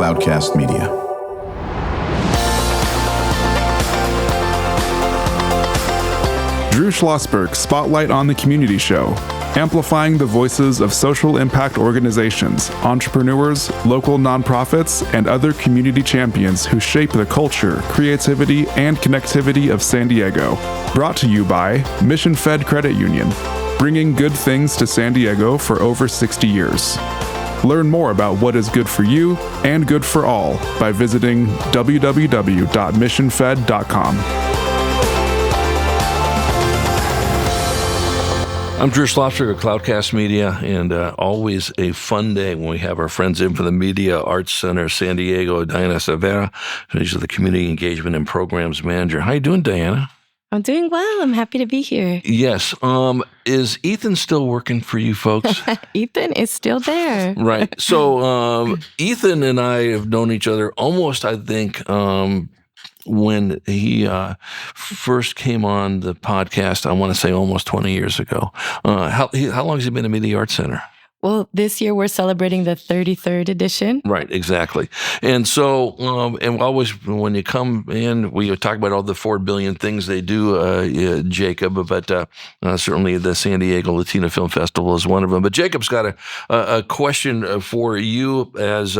Cloudcast Media. Drew Schlosberg Spotlight on the Community Show, amplifying the voices of social impact organizations, entrepreneurs, local nonprofits, and other community champions who shape the culture, creativity, and connectivity of San Diego. Brought to you by Mission Fed Credit Union, bringing good things to San Diego for over 60 years. Learn more about what is good for you and good for all by visiting www.missionfed.com. I'm Drew Schlosberg of Cloudcast Media, and always a fun day when we have our friends in from the Media Arts Center, San Diego, Diana Cervera. She's the Community Engagement and Programs Manager. How you doing, Diana? I'm doing well. I'm happy to be here. Yes. Is Ethan still working for you folks? Ethan is still there. Right. So Ethan and I have known each other almost, I think, when he first came on the podcast, I want to say almost 20 years ago. How long has he been at Media Arts Center? Well, this year we're celebrating the 33rd edition. Right, exactly. And so, and always when you come in, we talk about all the 4 billion things they do, Jacob, but certainly the San Diego Latino Film Festival is one of them. But Jacob's got a question for you as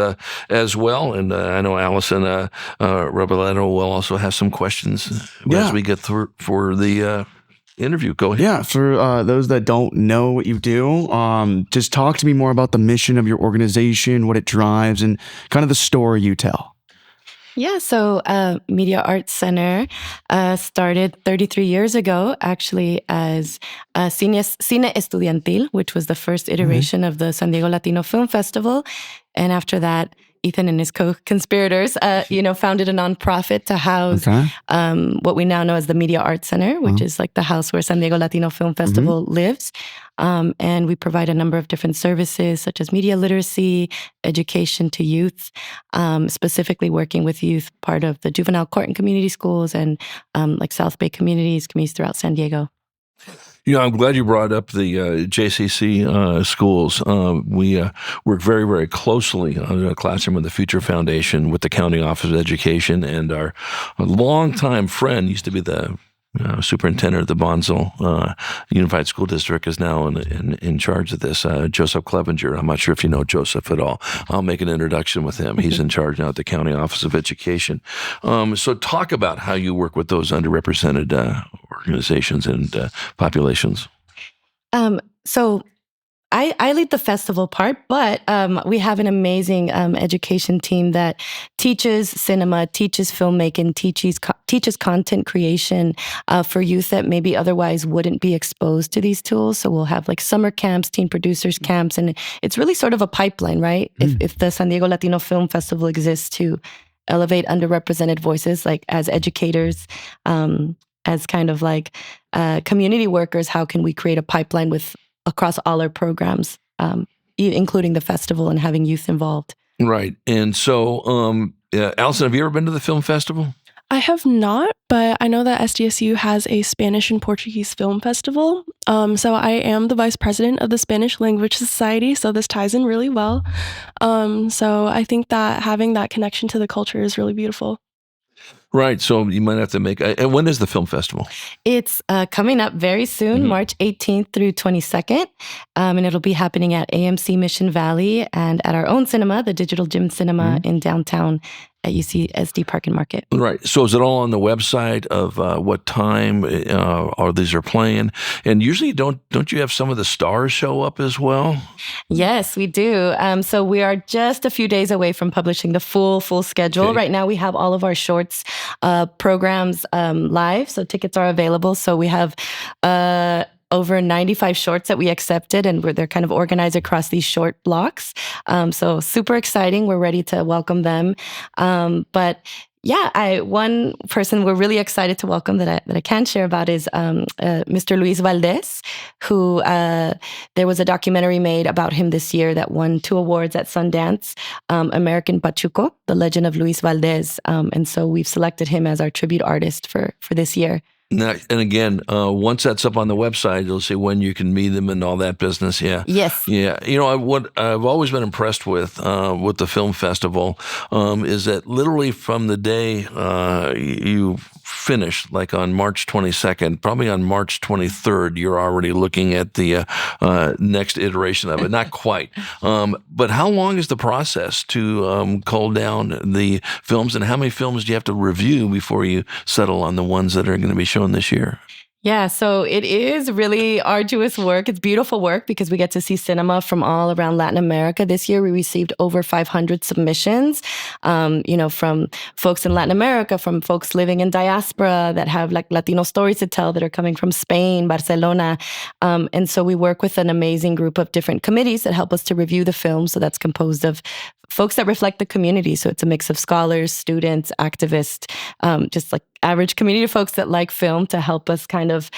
well. And I know Allison Robledo will also have some questions as we get through for the interview. Go ahead. Yeah, for those that don't know what you do, just talk to me more about the mission of your organization, what it drives, and kind of the story you tell. Yeah, so Media Arts Center started 33 years ago, actually, as Cine Estudiantil, which was the first iteration of the San Diego Latino Film Festival. And after that, Ethan and his co-conspirators, founded a nonprofit to house what we now know as the Media Arts Center, which is like the house where San Diego Latino Film Festival lives. And we provide a number of different services, such as media literacy, education to youth, specifically working with youth, part of the juvenile court and community schools and like South Bay communities throughout San Diego. I'm glad you brought up the JCC schools. We work very, very closely under the Classroom of the Future Foundation with the County Office of Education, and our longtime friend used to be the superintendent of the Bonsall Unified School District is now in charge of this, Joseph Clevenger. I'm not sure if you know Joseph at all. I'll make an introduction with him. He's in charge now at the County Office of Education. So talk about how you work with those underrepresented organizations and populations. So I lead the festival part, but we have an amazing education team that teaches cinema, teaches filmmaking, teaches content creation for youth that maybe otherwise wouldn't be exposed to these tools. So we'll have like summer camps, teen producers camps, and it's really sort of a pipeline, right? If the San Diego Latino Film Festival exists to elevate underrepresented voices, like as educators, as kind of like community workers, how can we create a pipeline across all our programs, including the festival and having youth involved? Right. And so, Allison, have you ever been to the film festival? I have not, but I know that SDSU has a Spanish and Portuguese film festival. So I am the vice president of the Spanish Language Society, so this ties in really well. So I think that having that connection to the culture is really beautiful. Right. So you might have to make... And when is the film festival? It's coming up very soon, March 18th through 22nd. And it'll be happening at AMC Mission Valley and at our own cinema, the Digital Gym Cinema in downtown at UCSD Park and Market. Right. So is it all on the website of what time these are playing? And usually don't you have some of the stars show up as well? Yes, we do. So we are just a few days away from publishing the full schedule. Okay. Right now we have all of our shorts programs live. So tickets are available. So we have over 95 shorts that we accepted, and they're kind of organized across these short blocks. So super exciting. We're ready to welcome them. But yeah, one person we're really excited to welcome that I can share about is Mr. Luis Valdez, who there was a documentary made about him this year that won 2 awards at Sundance, American Pachuco, The Legend of Luis Valdez. And so we've selected him as our tribute artist for this year. Now, and again, once that's up on the website, you'll see when you can meet them and all that business. Yeah. Yes. Yeah. What I've always been impressed with the film festival is that literally from the day you finish, like on March 22nd, probably on March 23rd, you're already looking at the next iteration of it. Not quite. But how long is the process to cull down the films, and how many films do you have to review before you settle on the ones that are going to be shown this year? Yeah, so it is really arduous work. It's beautiful work because we get to see cinema from all around Latin America. This year, we received over 500 submissions, from folks in Latin America, from folks living in diaspora that have like Latino stories to tell that are coming from Spain, Barcelona. And so we work with an amazing group of different committees that help us to review the film. So that's composed of folks that reflect the community. So it's a mix of scholars, students, activists, just like average community folks that like film to help us kind of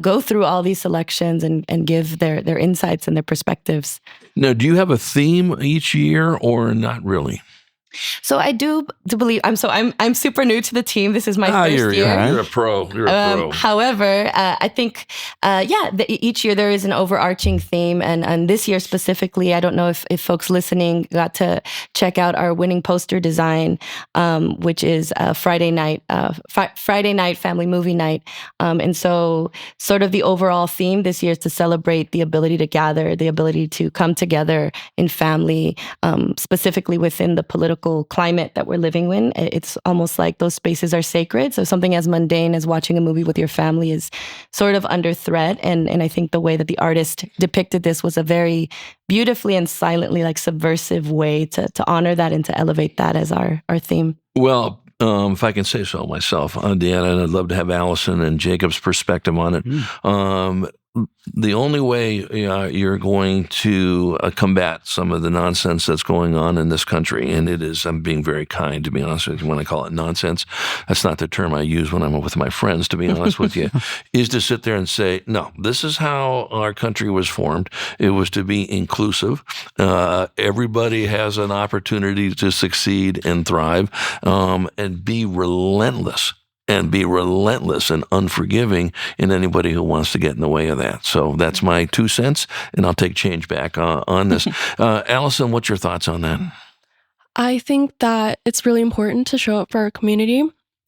go through all these selections and give their insights and their perspectives. Now, do you have a theme each year or not really? So I do believe I'm super new to the team. This is my first year. You're a pro. You're a pro. However, I think each year there is an overarching theme, and this year specifically, I don't know if folks listening got to check out our winning poster design, which is Friday night family movie night, and so sort of the overall theme this year is to celebrate the ability to gather, the ability to come together in family, specifically within the political climate that we're living in. It's almost like those spaces are sacred. So something as mundane as watching a movie with your family is sort of under threat. And I think the way that the artist depicted this was a very beautifully and silently like subversive way to honor that and to elevate that as our theme. Well, if I can say so myself, Deanna, and I'd love to have Allison and Jacob's perspective on it. The only way you're going to combat some of the nonsense that's going on in this country, and it is, I'm being very kind, to be honest with you, when I call it nonsense, that's not the term I use when I'm with my friends, to be honest with you, is to sit there and say, no, this is how our country was formed. It was to be inclusive. Everybody has an opportunity to succeed and thrive, and be relentless. And be relentless and unforgiving in anybody who wants to get in the way of that. So that's my 2 cents, and I'll take change back on this. Allison, what's your thoughts on that? I think that it's really important to show up for our community.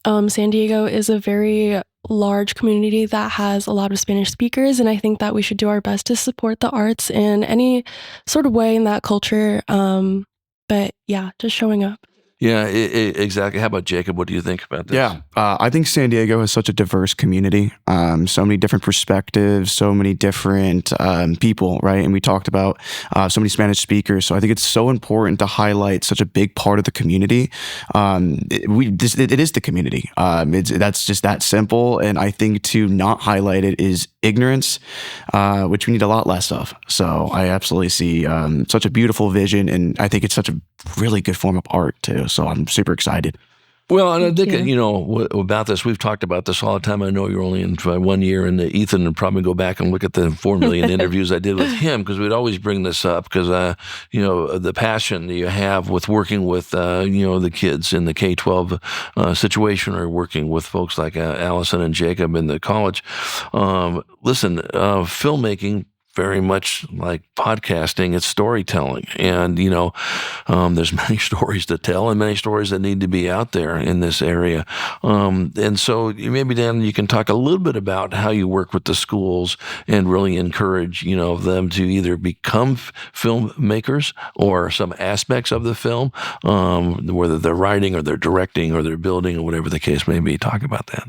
San Diego is a very large community that has a lot of Spanish speakers, and I think that we should do our best to support the arts in any sort of way in that culture. But yeah, just showing up. Yeah, exactly. How about Jacob? What do you think about this? Yeah, I think San Diego is such a diverse community. So many different perspectives, so many different people, right? And we talked about so many Spanish speakers. So I think it's so important to highlight such a big part of the community. It is the community. That's just that simple. And I think to not highlight it is ignorance, which we need a lot less of. So I absolutely see such a beautiful vision, and I think it's such a really good form of art too. So I'm super excited. Well, and I think, about this, we've talked about this all the time. I know you're only in 1 year, and Ethan would probably go back and look at the 4 million interviews I did with him, because we'd always bring this up because, the passion that you have with working with, the kids in the K-12 situation, or working with folks like Allison and Jacob in the college. Listen, filmmaking, very much like podcasting, it's storytelling. And, there's many stories to tell and many stories that need to be out there in this area. And so maybe, Dan, you can talk a little bit about how you work with the schools and really encourage, them to either become filmmakers or some aspects of the film, whether they're writing or they're directing or they're building or whatever the case may be. Talk about that.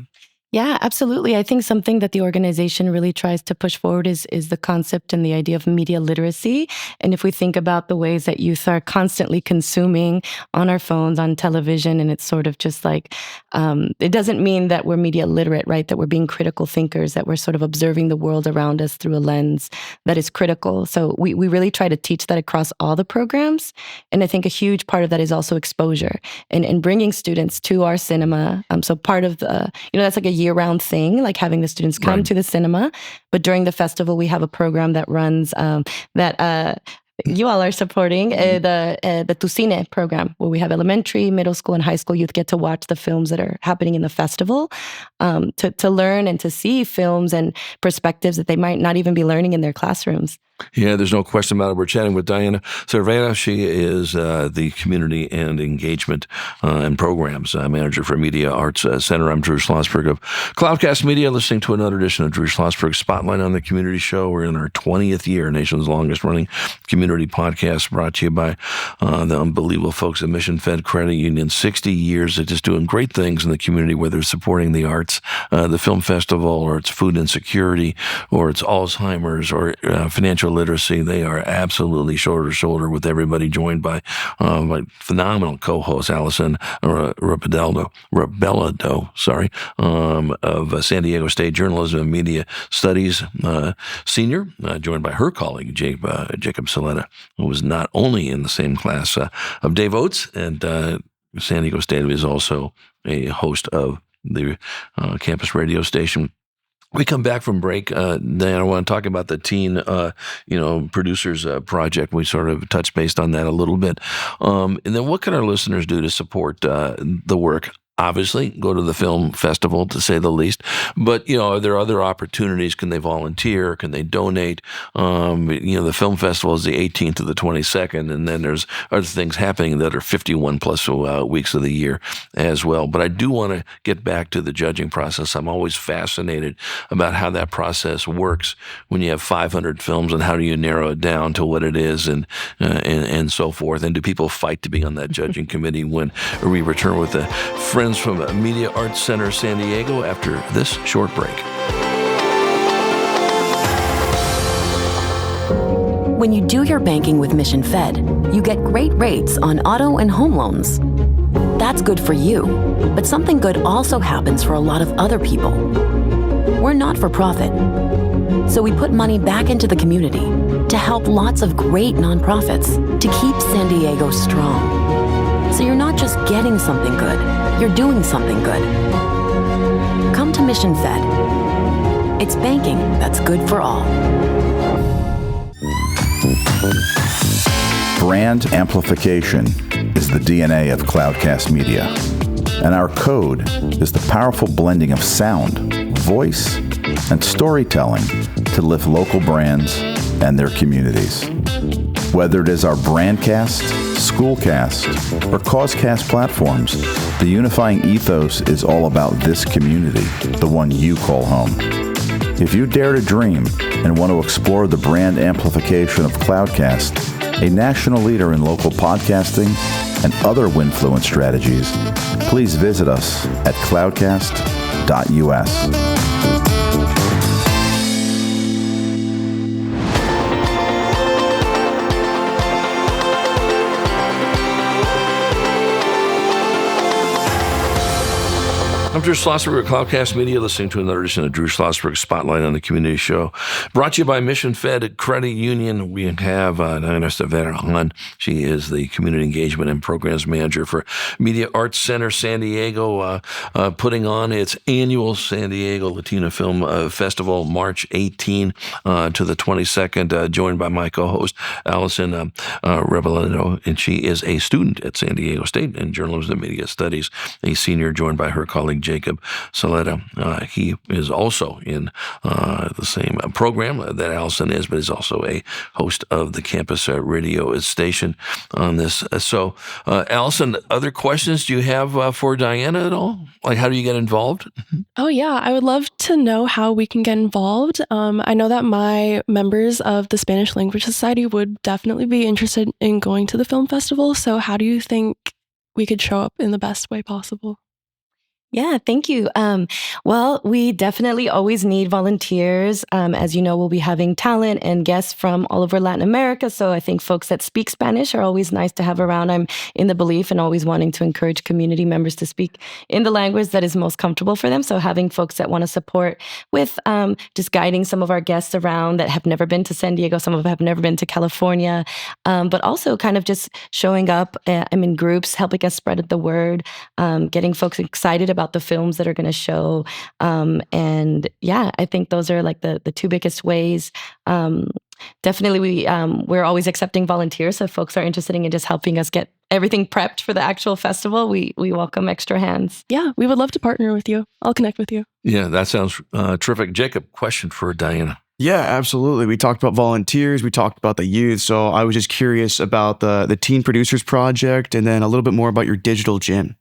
Yeah, absolutely. I think something that the organization really tries to push forward is the concept and the idea of media literacy. And if we think about the ways that youth are constantly consuming on our phones, on television, and it's sort of just like, it doesn't mean that we're media literate, right? That we're being critical thinkers, that we're sort of observing the world around us through a lens that is critical. So we really try to teach that across all the programs. And I think a huge part of that is also exposure and bringing students to our cinema. So part of the, that's like a year-round thing, like having the students come to the cinema. But during the festival, we have a program that runs that you all are supporting the Tu Cine program, where we have elementary, middle school, and high school youth get to watch the films that are happening in the festival, to learn and to see films and perspectives that they might not even be learning in their classrooms. Yeah, there's no question about it. We're chatting with Diana Cervera. She is the Community and Engagement and Programs Manager for Media Arts Center. I'm Drew Schlosberg of Cloudcast Media, listening to another edition of Drew Schlosberg Spotlight on the Community Show. We're in our 20th year, nation's longest-running community podcast, brought to you by the unbelievable folks at Mission Fed Credit Union. 60 years of just doing great things in the community, whether it's supporting the arts, the film festival, or it's food insecurity, or it's Alzheimer's, or financial literacy. They are absolutely shoulder to shoulder with everybody, joined by my phenomenal co-host Allison Rebelado, of San Diego State Journalism and Media Studies senior, joined by her colleague Jacob Saletta, who was not only in the same class of Dave Oates and San Diego State, is also a host of the campus radio station. We come back from break. Diana, I want to talk about the teen, producers project. We sort of touched based on that a little bit. And then what can our listeners do to support the work? Obviously, go to the film festival, to say the least. But, are there other opportunities? Can they volunteer? Can they donate? The film festival is the 18th to the 22nd, and then there's other things happening that are 51 plus weeks of the year as well. But I do want to get back to the judging process. I'm always fascinated about how that process works when you have 500 films, and how do you narrow it down to what it is, and so forth. And do people fight to be on that judging committee? When we return with a friends from Media Arts Center San Diego after this short break. When you do your banking with Mission Fed, you get great rates on auto and home loans. That's good for you, but something good also happens for a lot of other people. We're not for profit, so we put money back into the community to help lots of great nonprofits to keep San Diego strong. So you're not just getting something good, you're doing something good. Come to Mission Fed. It's banking that's good for all. Brand amplification is the DNA of Cloudcast Media, and our code is the powerful blending of sound, voice, and storytelling to lift local brands and their communities. Whether it is our Brandcast, Schoolcast, or Causecast platforms, the unifying ethos is all about this community, the one you call home. If you dare to dream and want to explore the brand amplification of Cloudcast, a national leader in local podcasting and other Winfluence strategies, please visit us at cloudcast.us. I'm Drew Schlosberg of Cloudcast Media, listening to another edition of Drew Schlosberg Spotlight on the Community Show. Brought to you by Mission Fed Credit Union. We have Diana Cervera on. She is the Community Engagement and Programs Manager for Media Arts Center San Diego, putting on its annual San Diego Latino Film Festival, March 18 to the 22nd, joined by my co-host, Allison Rebelado, and she is a student at San Diego State in Journalism and Media Studies, a senior, joined by her colleague, Jacob Saletta. He is also in the same program that Allison is, but is also a host of the campus radio station on this. So, Allison, other questions do you have for Diana at all? Like, how do you get involved? Oh, yeah. I would love to know how we can get involved. I know that my members of the Spanish Language Society would definitely be interested in going to the film festival. So how do you think we could show up in the best way possible? Yeah, thank you. Well, we definitely always need volunteers. As you know, we'll be having talent and guests from all over Latin America. So I think folks that speak Spanish are always nice to have around. I'm in the belief and always wanting to encourage community members to speak in the language that is most comfortable for them. So having folks that want to support with just guiding some of our guests around that have never been to San Diego, some of them have never been to California, but also kind of just showing up in groups, helping us spread the word, getting folks excited about about the films that are going to show. And yeah, I think those are like the two biggest ways. Definitely, we're always accepting volunteers. So if folks are interested in just helping us get everything prepped for the actual festival, we welcome extra hands. Yeah, we would love to partner with you. I'll connect with you. Yeah, that sounds terrific. Jacob, question for Diana. Yeah, absolutely. We talked about volunteers. We talked about the youth. So I was just curious about the Teen Producers Project and then a little bit more about your digital gym.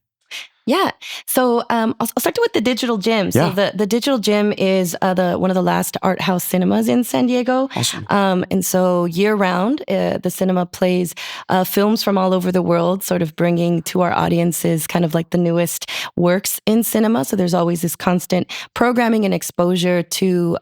Yeah. So I'll start with the digital gym. So the digital gym is one of the last art house cinemas in San Diego. Awesome. And so year round, the cinema plays films from all over the world, sort of bringing to our audiences kind of like the newest works in cinema. So there's always this constant programming and exposure to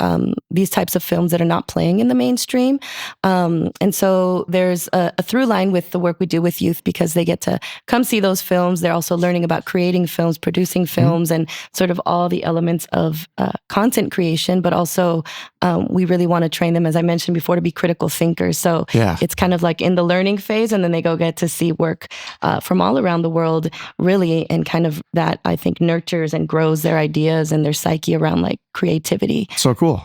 these types of films that are not playing in the mainstream. And so there's a through line with the work we do with youth because they get to come see those films. They're also learning about creating films, producing films, and sort of all the elements of content creation, but also we really want to train them, as I mentioned before, to be critical thinkers. So it's kind of like in the learning phase, and then they go get to see work from all around the world, really, and kind of that, I think, nurtures and grows their ideas and their psyche around like creativity. So cool.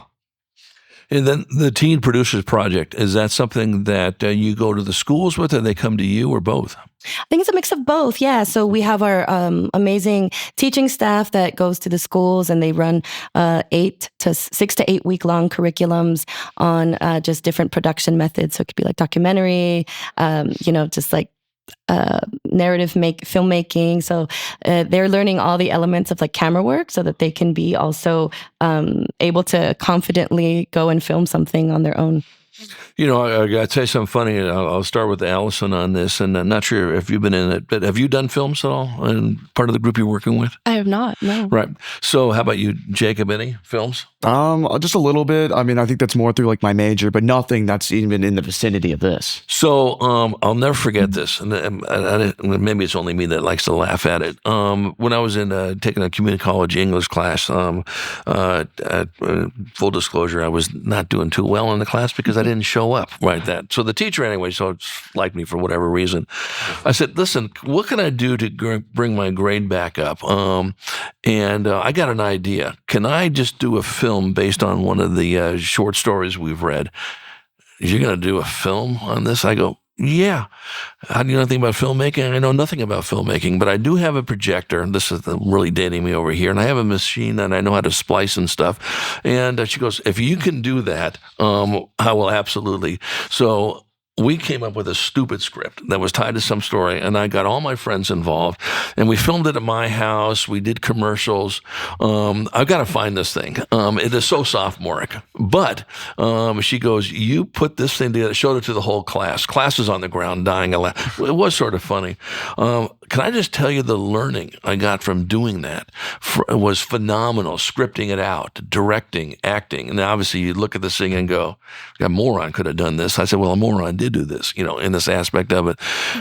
And then the Teen Producers Project, is that something that you go to the schools with, or they come to you, or both? I think it's a mix of both. Yeah. So we have our amazing teaching staff that goes to the schools, and they run 6 to 8 week long curriculums on just different production methods. So it could be like documentary, just like narrative filmmaking. So they're learning all the elements of like camera work so that they can be also able to confidently go and film something on their own. You know, I got to tell you something funny. I'll start with Allison on this, and I'm not sure if you've been in it, but have you done films at all and part of the group you're working with? I have not, no. Right. So how about you, Jacob, any films? Just a little bit. I mean, I think that's more through like my major, but nothing that's even in the vicinity of this. So I'll never forget this, and maybe it's only me that likes to laugh at it. When I was taking a community college English class, full disclosure, I was not doing too well in the class because I didn't show up right then. So the teacher anyway, liked me for whatever reason. I said, listen, what can I do to bring my grade back up? And I got an idea. Can I just do a film based on one of the short stories we've read? You're going to do a film on this? I go, yeah. How do you know anything about filmmaking? I know nothing about filmmaking, but I do have a projector. This is really dating me over here. And I have a machine and I know how to splice and stuff. And she goes, if you can do that, I will absolutely. So we came up with a stupid script that was tied to some story, and I got all my friends involved, and we filmed it at my house. We did commercials. I've got to find this thing. It is so sophomoric. But she goes, you put this thing together, showed it to the whole class. Class is on the ground dying a laugh. It was sort of funny. Can I just tell you the learning I got from doing that was phenomenal, scripting it out, directing, acting. And obviously you look at this thing and go, a moron could have done this. I said, well, a moron did do this, in this aspect of it.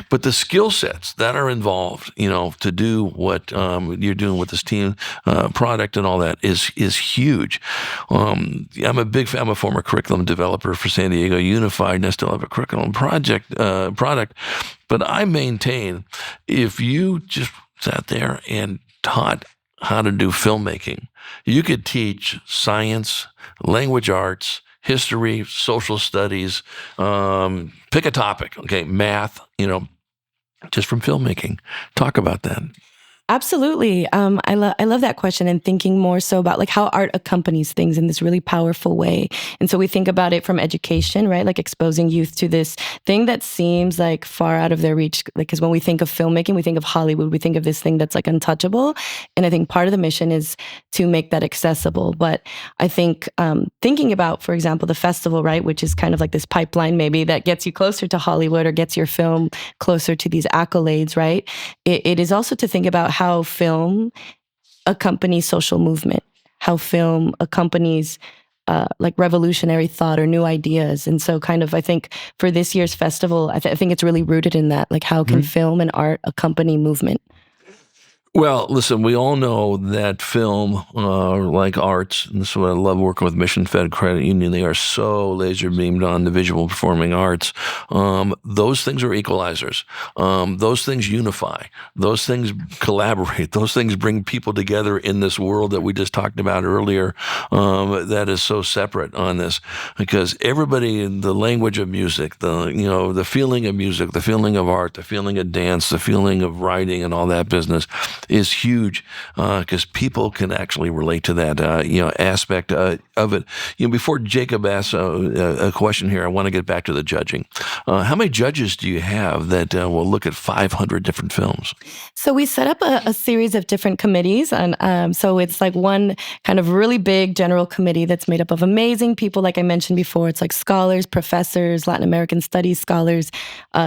But the skill sets that are involved, to do what you're doing with this team product and all that is huge. I'm a former curriculum developer for San Diego Unified, and I still have a curriculum product. But I maintain if you just sat there and taught how to do filmmaking, you could teach science, language arts, history, social studies, pick a topic, okay, math, just from filmmaking. Talk about that. Absolutely. I love that question, and thinking more so about like how art accompanies things in this really powerful way. And so we think about it from education, right? Like exposing youth to this thing that seems like far out of their reach. Like, because when we think of filmmaking, we think of Hollywood, we think of this thing that's like untouchable. And I think part of the mission is to make that accessible. But I think thinking about, for example, the festival, right, which is kind of like this pipeline maybe that gets you closer to Hollywood or gets your film closer to these accolades, right? It is also to think about how film accompanies social movement, how film accompanies like revolutionary thought or new ideas. And so kind of, I think for this year's festival, I think it's really rooted in that, like how can film and art accompany movement? Well, listen, we all know that film, like arts, and this is what I love working with Mission Fed Credit Union, they are so laser beamed on the visual performing arts. Those things are equalizers. Those things unify. Those things collaborate. Those things bring people together in this world that we just talked about earlier, that is so separate on this. Because everybody in the language of music, the feeling of music, the feeling of art, the feeling of dance, the feeling of writing and all that business is huge, because people can actually relate to that aspect of it. Before Jacob asks a question here, I want to get back to the judging. How many judges do you have that will look at 500 different films? So we set up a series of different committees, and so it's like one kind of really big general committee that's made up of amazing people. Like I mentioned before, it's like scholars, professors, Latin American studies scholars,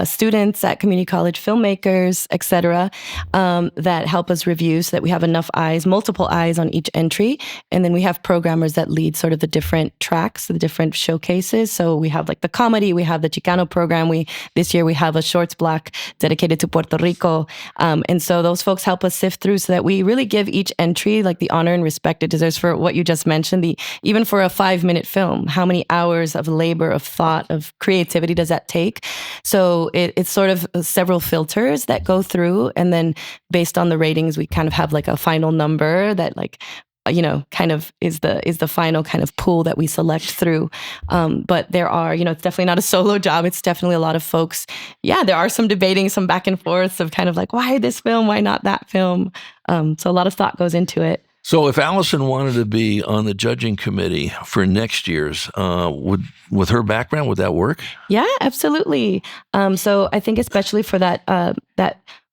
students at community college, filmmakers, etc., that help us review so that we have enough eyes, multiple eyes on each entry. And then we have programmers that lead sort of the different tracks, the different showcases. So we have like the comedy, we have the Chicano program. This year we have a shorts block dedicated to Puerto Rico. And so those folks help us sift through so that we really give each entry like the honor and respect it deserves for what you just mentioned. Even for a 5-minute film, how many hours of labor, of thought, of creativity does that take? So it's sort of several filters that go through, and then based on the ratings, we kind of have like a final number that kind of is the final kind of pool that we select through. But there are, it's definitely not a solo job. It's definitely a lot of folks. Yeah, there are some debating, some back and forths of kind of like, why this film? Why not that film? So a lot of thought goes into it. So if Allison wanted to be on the judging committee for next year's, with her background, would that work? Yeah, absolutely. So I think especially for that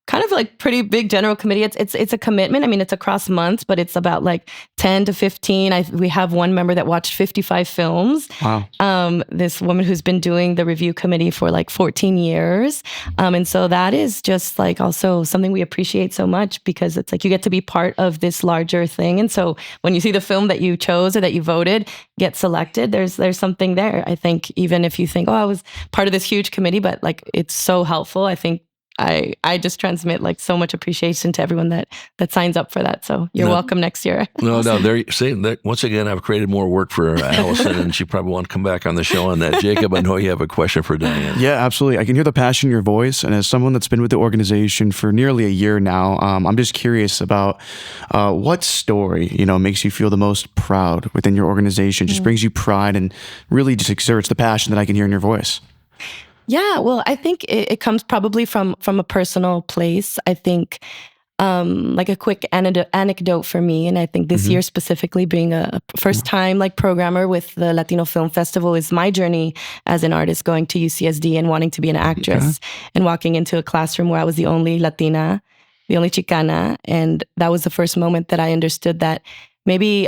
kind of like pretty big general committee. It's a commitment. I mean, it's across months, but it's about like 10 to 15. We have one member that watched 55 films. Wow. This woman who's been doing the review committee for like 14 years. And so that is just like also something we appreciate so much, because it's like you get to be part of this larger thing. And so when you see the film that you chose or that you voted get selected, there's something there. I think even if you think, I was part of this huge committee, but like it's so helpful. I think I just transmit like so much appreciation to everyone that signs up for that. So you're welcome next year. No, there. See, once again, I've created more work for Allison, and she probably won't come back on the show on that. Jacob, I know you have a question for Diane. Yeah, absolutely. I can hear the passion in your voice, and as someone that's been with the organization for nearly a year now, I'm just curious about what story makes you feel the most proud within your organization. Just brings you pride and really just exerts the passion that I can hear in your voice. Yeah, well, I think it comes probably from a personal place. I think like a quick anecdote for me, and I think this year specifically, being a first-time like programmer with the Latino Film Festival, is my journey as an artist going to UCSD and wanting to be an actress and walking into a classroom where I was the only Latina, the only Chicana, and that was the first moment that I understood that maybe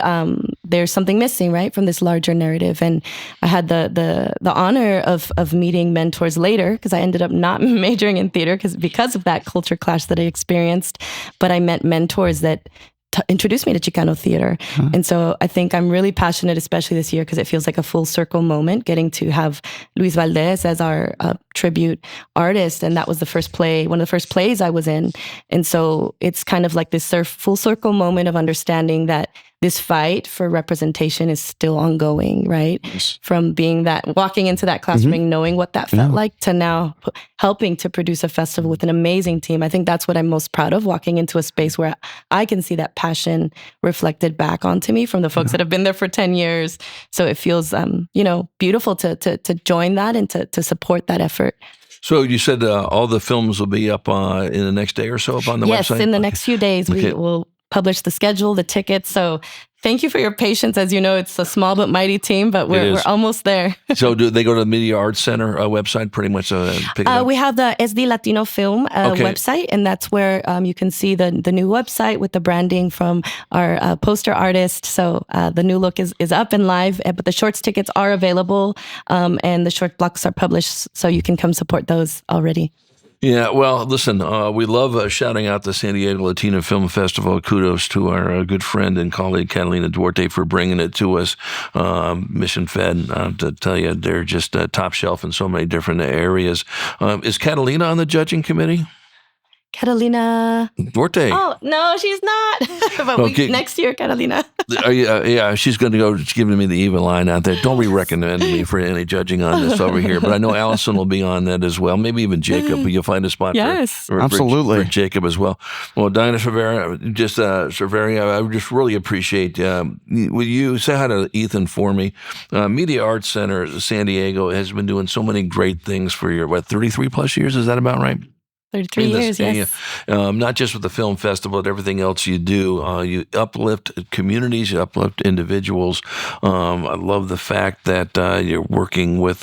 there's something missing, right, from this larger narrative. And I had the honor of meeting mentors later, because I ended up not majoring in theater because of that culture clash that I experienced. But I met mentors that introduced me to Chicano theater. And so I think I'm really passionate, especially this year, because it feels like a full circle moment, getting to have Luis Valdez as our tribute artist. And that was one of the first plays I was in. And so it's kind of like this full circle moment of understanding that this fight for representation is still ongoing, right? Yes. From walking into that classroom, knowing what that felt like, to now helping to produce a festival with an amazing team. I think that's what I'm most proud of, walking into a space where I can see that passion reflected back onto me from the folks that have been there for 10 years. So it feels, beautiful to join that and to support that effort. So you said all the films will be up in the next day or so up on the website? Yes, in the next few days, we will publish the schedule, the tickets. So thank you for your patience. As you know, it's a small but mighty team, but we're almost there. So do they go to the Media Arts Center website pretty much pick it up? We have the SD Latino Film website, and that's where you can see the new website with the branding from our poster artist. So the new look is up and live, but the shorts tickets are available, and the short blocks are published, so you can come support those already. Yeah, well, listen, we love shouting out the San Diego Latino Film Festival. Kudos to our good friend and colleague Catalina Duarte for bringing it to us. Mission Fed, to tell you, they're just top shelf in so many different areas. Is Catalina on the judging committee? Catalina. Duarte. Oh, no, she's not. But Okay. next year, Catalina. Yeah, she's going to go giving me the even line out there. Don't recommend me for any judging on this over here. But I know Allison will be on that as well. Maybe even Jacob. You'll find a spot for absolutely. for Jacob as well. Well, Diana Cervera, Cervera, I would just really appreciate, will you say hi to Ethan for me? Media Arts Center San Diego has been doing so many great things for your, 33 plus years? Is that about right? 33 years, yes. Not just with the film festival, but everything else you do. You uplift communities, you uplift individuals. I love the fact that you're working with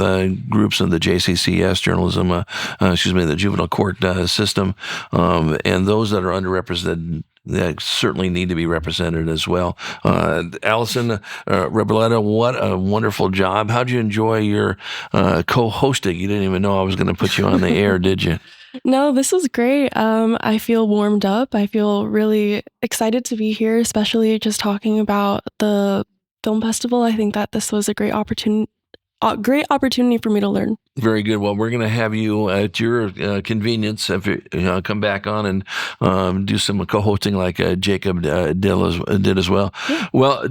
groups in the JCCS, journalism, the juvenile court system, and those that are underrepresented that certainly need to be represented as well. Allison Reboletta, what a wonderful job. How'd you enjoy your co-hosting? You didn't even know I was going to put you on the air, did you? No, this was great. I feel warmed up. I feel really excited to be here, especially just talking about the film festival. I think that this was a great opportunity for me to learn. Very good. Well, we're going to have you at your convenience if you come back on and do some co-hosting like Jacob did as well. Yeah. Well,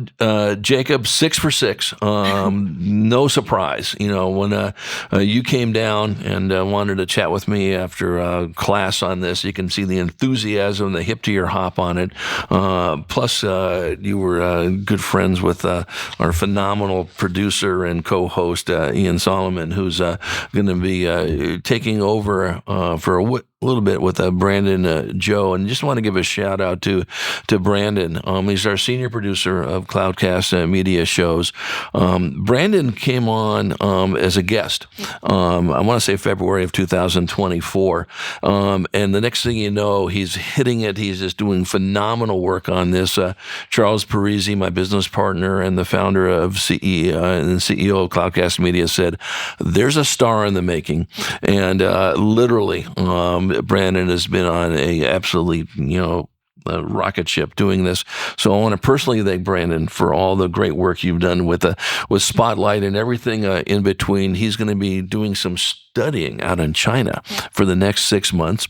Jacob, 6 for 6. No surprise. When you came down and wanted to chat with me after class on this, you can see the enthusiasm, the hip to your hop on it. Plus, you were good friends with our phenomenal producer and co-host, Ian Solomon, who's going to be taking over for a little bit with Brandon Joe, and just want to give a shout out to Brandon. He's our senior producer of Cloudcast Media shows. Brandon came on as a guest. I want to say February of 2024, and the next thing you know, he's hitting it. He's just doing phenomenal work on this. Charles Parisi, my business partner and the founder of CEO of Cloudcast Media, said, "There's a star in the making," and literally. Brandon has been on a absolutely, a rocket ship doing this. So I want to personally thank Brandon for all the great work you've done with Spotlight and everything in between. He's going to be doing some studying out in China for the next 6 months.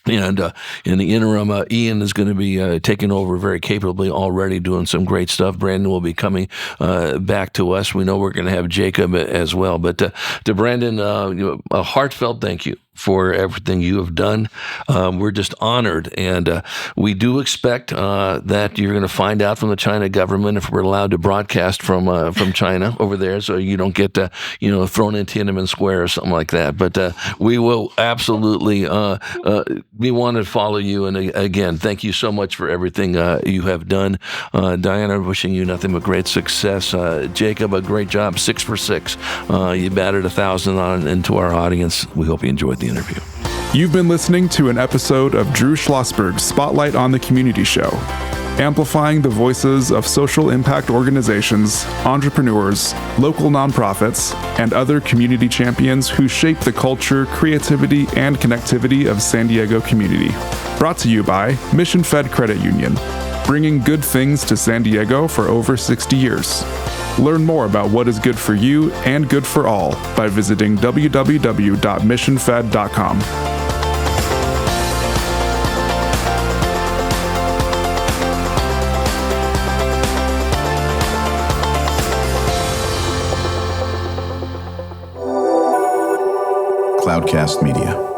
And in the interim, Ian is going to be taking over very capably already, doing some great stuff. Brandon will be coming back to us. We know we're going to have Jacob as well. But to Brandon, a heartfelt thank you for everything you have done. We're just honored, and we do expect that you're going to find out from the China government if we're allowed to broadcast from China over there, so you don't get thrown into Tiananmen Square or something like that. But we will absolutely we want to follow you. And again, thank you so much for everything you have done. Diana, wishing you nothing but great success. Jacob, a great job, 6 for 6. You batted 1,000 on into our audience. We hope you enjoyed the interview. You've been listening to an episode of Drew Schlosberg's Spotlight on the Community Show, amplifying the voices of social impact organizations, entrepreneurs, local nonprofits, and other community champions who shape the culture, creativity, and connectivity of San Diego community. Brought to you by Mission Fed Credit Union, bringing good things to San Diego for over 60 years. Learn more about what is good for you and good for all by visiting www.missionfed.com. Cloudcast Media.